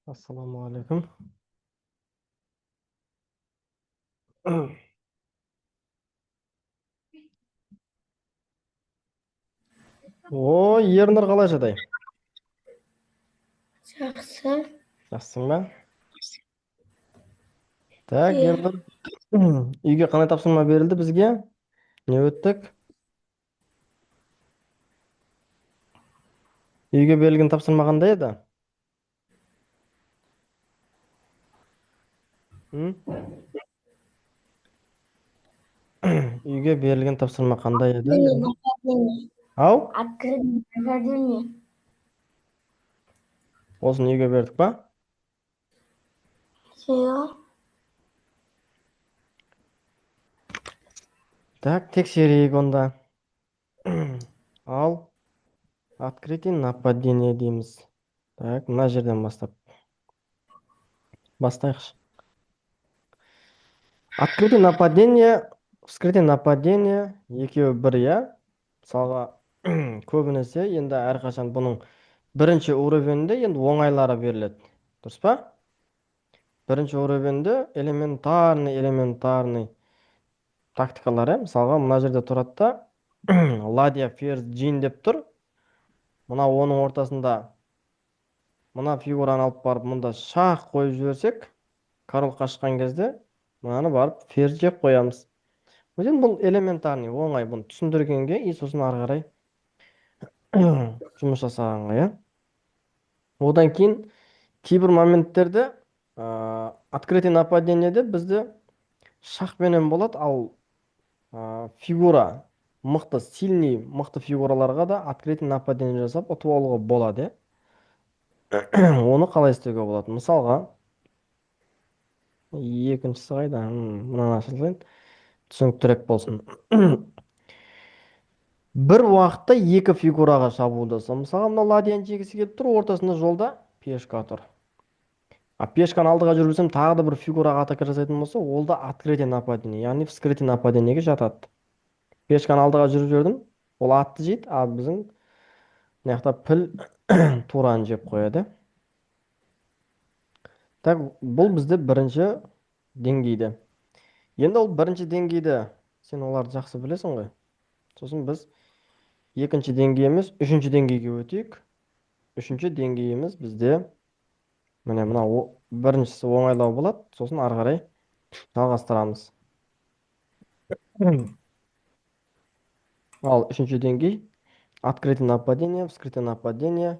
Assalomu alaykum. O, Ernur қалай жатай? Жақсы. Жақсың ба? Так, Иә. Ernur. Үйге қандай тапсырма берілді бізге? Не өттік? Үйге берілген тапсырма қандай еді? М? Үйге берілген тапсырма қандай еді, Ernur? Нападение. Ау? Открыть нападение. Осыны үйге бердік па? Иә. Так, тексерейік онда. Ал, открытие нападение дейміз. Так, мына жерден бастап. Бастайықшы. Открытие нападение, вскрытие нападение екеуі бір, иә? Мысалға, көбінесе енді әрқашан бұның бірінші уровеньде енді оңайлары беріледі. Дұрыс па? Бірінші уровеньде элементарный тактикалар, мысалға мына жерде тұрады да ладья ферзь джин деп тұр. Мына оның ортасында мына фигураны алып барып мұнда шах қойып жіберсек, король қашқан кезде мынаны барып ферзь жеп қоямыз. Өзен бұл элементарный, оңай, бұны түсіндіргенге и сосын ары қарай жұмыс жасағанға, иә. Одан кейін кейбір моменттерде открытие нападениеде бізде шахпенен болады, ал фигура мықты, сильный, мықты фигураларға да открытие нападение жасап ұтып алуға болады, иә. Оны қалай істеуге болады? Мысалға, екіншісі қайда? Мынаны ашылайын, түсініктірек болсын. Бір уақытта екі фигураға шабуылдаса, мысалы мына ладьяны жегісі келіп тұр, ортасында жолда пешка тұр. Пешканы алдыға жүргізсем тағы да бір фигураға атака жасайтын болса, ол да открытие нападение, яғни вскрытие нападениеге жатады. Пешканы алдыға жүріп жібердім, ол атты жейді, а біздің мына жақта піл тураны жеп қояды. Так, бұл бізде бірінші деңгейде. Енді ол бірінші деңгейде сен оларды жақсы білесің ғой. Сосын біз екінші деңгей емес, үшінші деңгейге өтейік. Үшінші деңгейіміз бізде міне мына біріншісі оңайлау болады, сосын ары қарай жалғастырамыз. Ал үшінші деңгей открытое нападение, вскрытое нападение.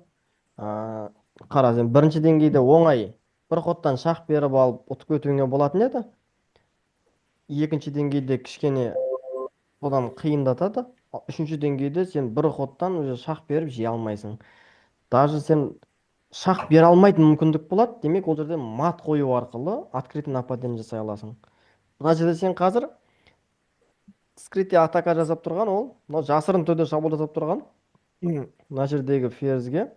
Қара, сен бірінші деңгейде оңай бір хоттан шах беріп алып ұтып кетуіңе болатын еді. Екінші деңгейде кішкене одан қиындатады. Ал үшінші деңгейде сен бір хоттан уже шах беріп жей алмайсың. Даже сен шах бере алмайтын мүмкіндік болады. Демек, ол жерде мат қою арқылы открытый нападение жасай аласың. Мына жерде сен қазір скрытый атака жасап тұрған, ол мына жасырын түрде шабуыл жасап тұрған. Мына жердегі ферзге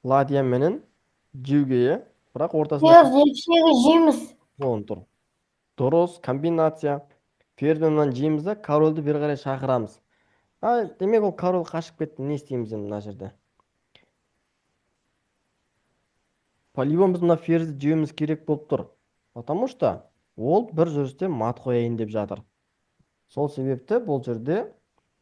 ладья менен жеуге, иә. Бірақ ортасында Ферзь f8 жейміз. клон тұр. Дұрыс комбинация. Ферзь жейміз да корольді бері қарай шақырамыз. Демек, ол король қашып кетті. Не істейміз енді мына жерде? По-любому біз мына ферзьді жеуіміз керек болып тұр. Потому что ол бір жүрісте мат қояйын деп жатыр. Сол себепті бұл жерде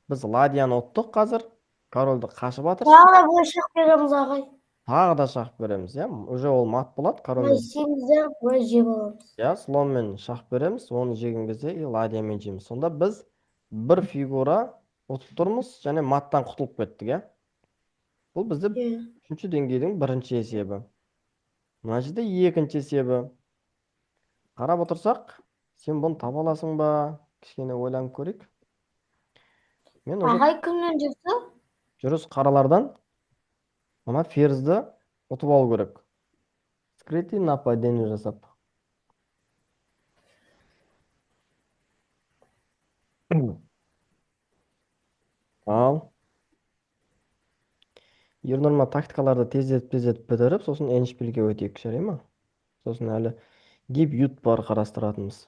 біз ладьяны ұттық қазір. Корольді қашып жатыр. Тағы да былай шақ береміз ағай. Тағы да шах береміз, иә. Уже ол мат болады. Былай Корольмен, істейміз де былай жеп аламыз. иә, слонмен шах береміз. Оны жеген кезде и ладьямен жейміз. Сонда біз бір фигура ұтып тұрмыз және маттан құтылып кеттік, иә. Бұл бізде Иә. үшінші деңгейдің бірінші есебі. Мына жерде екінші есебі. Қарап отырсақ, сен бұны таба аласың ба? Кішкене ойланып көрейік. Мен уже Ағай кімнен жүрсі? жүріс қаралардан мына ферзді ұтып алу керек. Скрытый нападение жасап. Ал Ернұрма тактикаларды тездетіп бітіріп, сосын эндшпильге өтейік, жарай ма? Сосын әлі дебют бар қарастыратынбыз.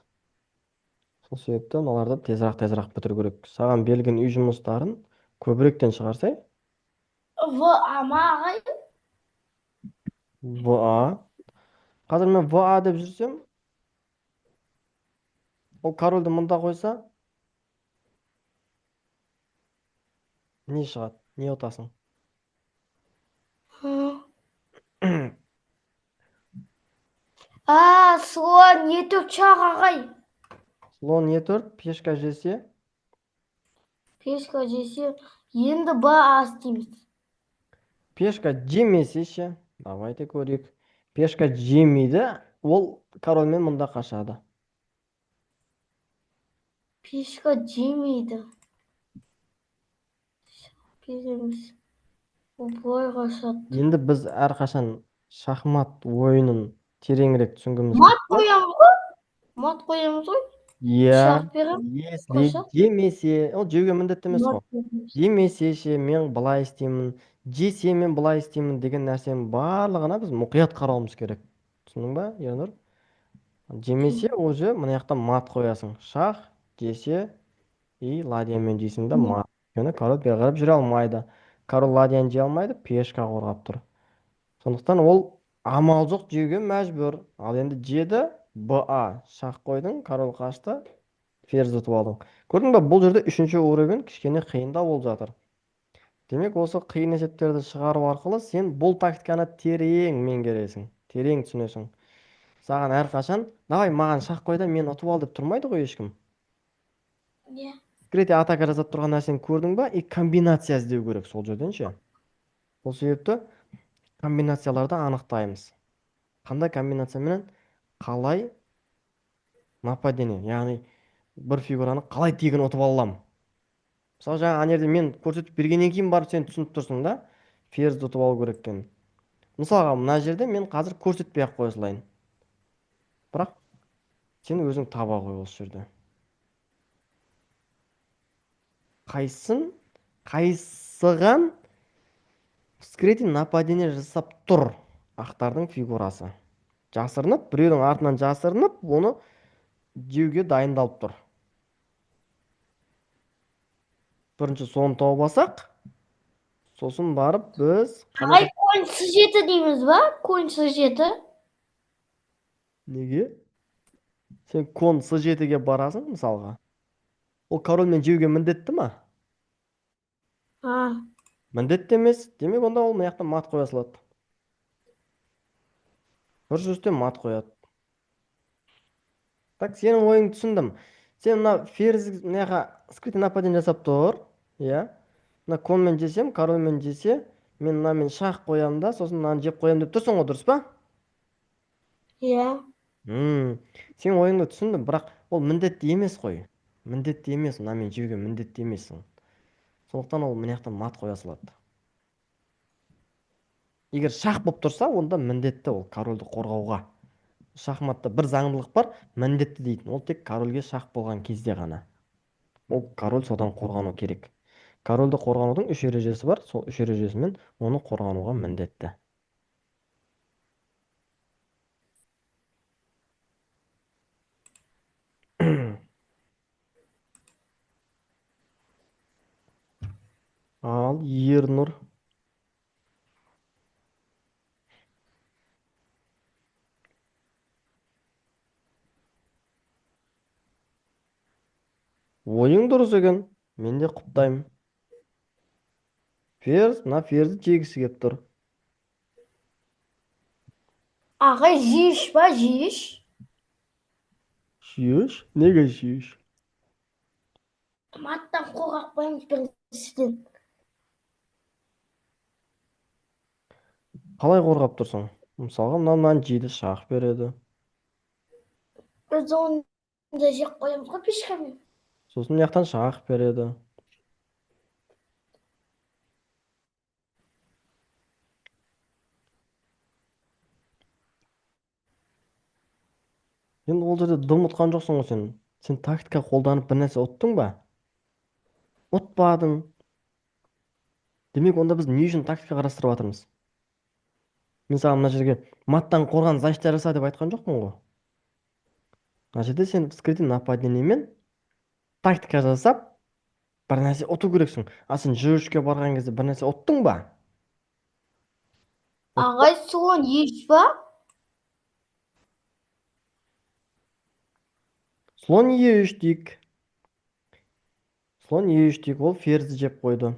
Сол себепті мыналарды тезрақ бітіру керек. Саған берілген үй жұмыстарын көбіректен шығарсай. В ама ағай? ВА. Қазір мен ва деп жүрсем, ол корольді мында қойса, не шығады? Не ұтасың? Hı. Слон ет uçak ағай. Слон E4, пешка G7. Пешка жесе, енді ба істейміз. Пешка жемесе ше. Давайте көрейік. Пешка жемейді, ол корольмен мұнда қашады. Пешка жемейді. Береміз. Ол былай қашады. Енді біз әрқашан шахмат ойынын тереңірек түсінгіміз Мат келсе, қоямыз ғой? Мат қоямыз ғой? иә, Шақ берем. если Қоса. жемесе, ол жеуге міндетті емес Мат қой. береміз. Жемесе ше, мен былай істеймін, жесе мен былай істеймін деген нәрсенің барлығына біз мұқият қарауымыз керек. Түсіндің ба, Ернұр? Жемесе уже мына жақта мат қоясың. Шах, жесе, и ладьямен жейсің да мат. Өйткені король бері қарап жүре алмайды. Король ладьяны жей алмайды, пешка қорғап тұр. Сондықтан ол амал жоқ, жеуге мәжбүр. Ал енді жеді, ба, шах қойдың, король қашты, ферзь ұтып алдың. Көрдің ба, бұл жерде үшінші уровень кішкене қиындау болып жатыр. Демек, осы қиын есептерді шығару арқылы сен бұл тактиканы терең меңгересің, терең түсінесің. Саған әрқашан, давай маған шах қой да мен ұтып ал деп тұрмайды ғой ешкім. Иә. Секретте атака жасап тұрған нәрсені көрдің ба, и комбинация іздеу керек сол жерден ше. Сол себепті комбинацияларды анықтаймыз. Қандай комбинациямен қалай нападение, яғни бір фигураны қалай тегін ұтып ала аламын. Мысалы жаңа ана жерде мен көрсетіп бергеннен кейін барып сен түсініп тұрсың да, ферзьді ұтып алу керек екенін. Мысалға мына жерде мен қазір көрсетпей ақ қоя салайын. Бірақ сен өзің таба ғой осы жерде. Қайсыған скрытый нападение жасап тұр ақтардың фигурасы. Жасырынып, біреудің артынан жасырынып, оны жеуге дайындалып тұр. Бірінші соны тауып алсақ, сосын барып біз қандай... Ағай, конь с7 дейміз ба? Конь с7. Неге? Сен кон с7-ге барасың, мысалға. Ол корольмен жеуге міндетті ма? Міндетті емес. Демек, онда ол мына жақта мат қоя салады. Бір жүрістен мат қояды. Так, сенің ойыңды түсіндім. Сен мына ферзь мына жаққа скрытый нападение жасап тұр. Иә. Мына конмен жесем, корольмен жесе, мен мынамен шах қоямын да, сосын мынаны жеп қоямын деп тұрсың ғой, дұрыс па? Иә. Сен ойыңды түсіндім, бірақ ол міндетті емес қой. Міндетті емес, мынамен жеуге міндетті емессің. Сондықтан ол мына жақта мат қоя салады. Егер шах болып тұрса, онда міндетті ол корольді қорғауға. Шахматта бір заңдылық бар, міндетті дейтін. Ол тек корольге шах болған кезде ғана. Ол король содан қорғану керек. Корольді қорғанудың үш ережесі бар, сол үш ережесімен оны қорғануға міндетті. Ал Ернұр. Ойың дұрыс екен. Мен де құптаймын. Мына ферзь жегісі келіп тұр. Ағай, жиіш па, жиіш? Жиеш? Неге жиеш? Маттан қорғап қоямыз біріншіден. Қалай қорғап тұрсың? Мысалға мынаны жейді, шах береді. Біз оны да жеп қоямыз ғой пешкамен. Сосын мына жақтан шах береді. Енді ол жерде дым ұтқан жоқсың ғой сен. Сен тактика қолданып бір нәрсе ұттың ба? Ұтпадың. Демек, онда біз не үшін тактика қарастырып жатырмыз? Мен саған мына жерге маттан қорған защита жаса деп айтқан жоқпын ғой. Мына жерде сен скрытый нападениемен тактика жасап бір нәрсе ұту керексің. А сен ж3-ке барған кезде бір нәрсе ұттың ба? Ағай, слон еш па? Слон ие үш дейік. Слон ие үш дейік. Ол ферзі жеп қойды.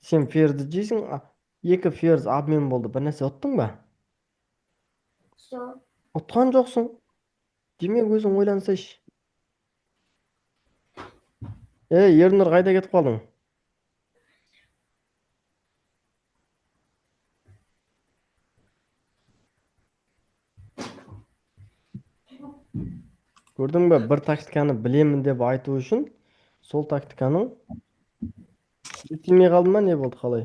Сен ферзі жейсің. Екі ферзь обмен болды. Bir нәрсе ұттың ба? Жоқ. Ұтқан жоқсың. Демек өзің ойлансайшы. Ернұр қайда кетіп қалдың? Көрдің бе? Бір тактиканы білемін деп айту үшін сол тактиканың естімей қалды ма, не болды, қалай?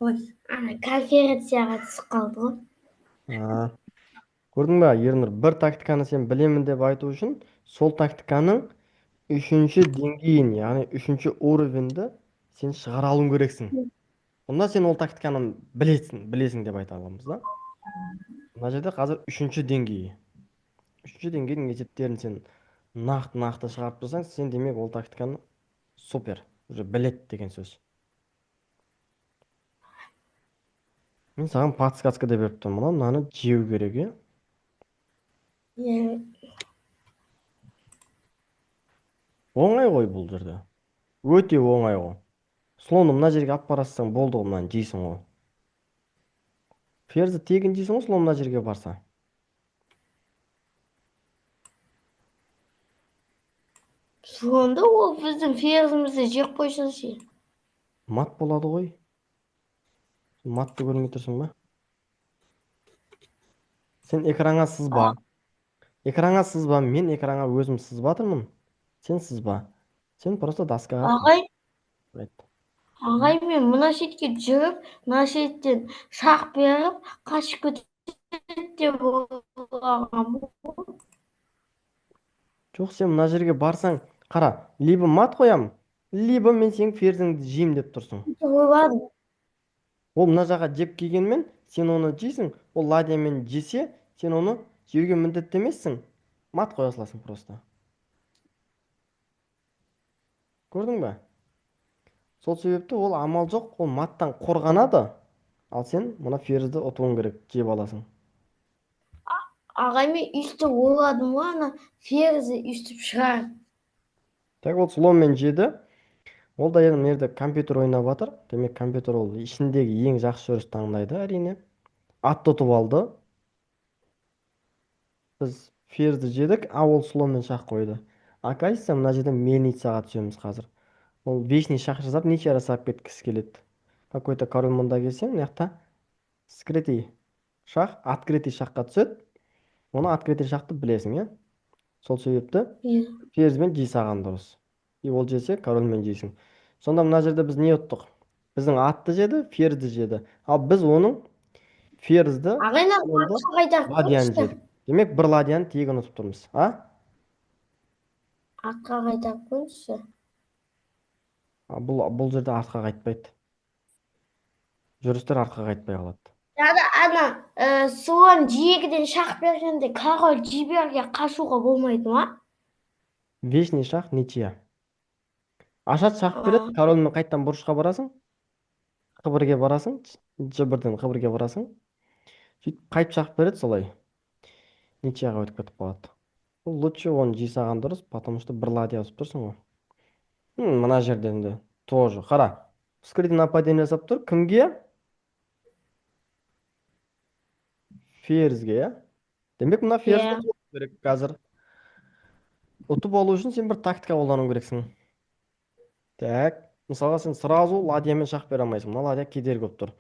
Ой, ана конференцияға түсіп қалды ғой. А, көрдің бе, Ернұр? Бір тактиканы сен білемін деп айту үшін сол тактиканың үшінші деңгейін, яғни үшінші уровеньді сен шығара алуың керексің. Онда сен ол тактиканы білесің деп айта аламыз да. Мына жерде қазір үшінші деңгей. Үшінші деңгейдің есептерін сен нақты шығарып тұрсаң, сен демек ол тактиканы супер, уже білет деген сөз. Мен саған подсказка деп беріп тұрмын. Мынаны жеу керек, е? Е, Оңай ғой бұл жерде. Өте оңай ғой. Слонды мына жерге алып бара салсаң болды ғой, мынаны жейсің ғой. Ферзі тегін жейсің ғой, слон мына жерге барса. сонда ол біздің ферзімізді жеп қойса ше. Мат болады ғой. Матты көрмей тұрсың ба? Сен экранға сызба. Экранға сызба. Мен экранға өзім сызбатырмын. Сен сызба. Сен просто доскаға Ағай, айт. ағай мен мына шетке жүріп, мына шеттен шақ беріп, қашып кетеді деп ойлағам. Жоқ, сен мына жерге барсаң, қара, либо мат қоям, либо мен сенің ферзіңді жеймін деп тұрсың. Ойладым. Ол мына жаққа жеп келгенмен, сен оны жейсің, ол ладьямен жесе, сен оны жеуге міндетті емессің. Мат қоя саласың просто. Көрдің бе? Сол себепті ол амал жоқ, ол маттан қорғанады. Ал сен мына ферзді ұтуың керек, жеп аласың. Ағай мен өйстіп ойладым ғой, ана ферзі өйстіп шығарып. Так, ол слонмен жеді. Ол да енді мына жерде компьютер ойнап жатыр. Демек компьютер ол ішіндегі ең жақсы жүріс таңдайды, әрине. Атты ұтып алды. Біз ферзді жедік, а ол слонмен шақ қойды. Оказывается, мына жерде мельницаға түсеміз қазір. Ол вечный шах жасап, ничья жасап кеткісі келеді. Какой-то король мында келсе, мына жақта скрытый шах, открытый шаққа түседі. Оны открытый шақты білесің, иә? Сол себепті ферзбен жей саған дұрыс. И ол жесе, корольмен жейсің. Сонда мына жерде біз не ұттық? Біздің атты жеді, ферзді жеді. Ал біз оның ферзді, Ағайын слонды, атқа қайтарып ладьяны қойшы. жедік. Демек бір ладьяны тегін ұтып тұрмыз. Атқа қайтарып қойшы. Бұл жерде артқа қайтпайды. Жүрістер артқа қайтпай қалады. Ана слон жиегіден шақ бергенде король жіберге қашуға болмайды ма? Вечный шах ничья. Ашат шах береді, А, корольмен қайттан бұрышқа барасың, қыбырге барасың, ж1-ден қыбырге барасың. Сөйтіп қайып шах береді, солай ничьяға өтіп кетіп қалады. Лучше оны жей саған дұрыс, потому что бір ладья ұтып тұрсың ғой. Мына жерден де тоже. Қара, скрытый нападение жасап тұр. Кімге? Ферзге, иә? Демек мына ферзді иә. ұтып алу керек қазір. Ұтып алу үшін сен бір тактика қолдану керексің. Так, мысалға сен сразу ладьямен шах бере алмайсың. Мына ладья кедергі болып тұр.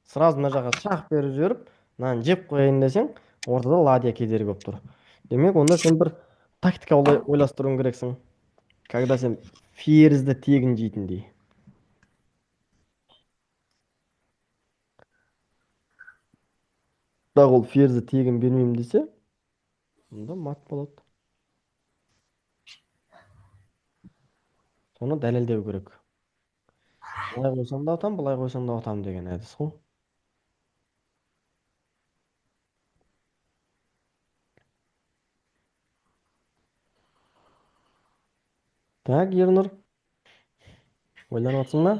Сразу мына жаққа шах беріп жіберіп, мынаны жеп қояйын десең, ортада ладья кедергі болып тұр. Демек, онда сен бір тактика ойластыруың керексің. Когда сен ферзді тегін жейтіндей. Бірақ ол ферзді тегін бермеймін десе, онда мат болады. Соны дәлелдеу керек. Былай қойсаң да ұтам, былай қойсаң да ұтам деген әдіс қой. Так, Ернұр, ойланып жатсың ба?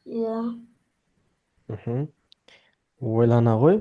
Иә. Мхм. Ойлана ғой.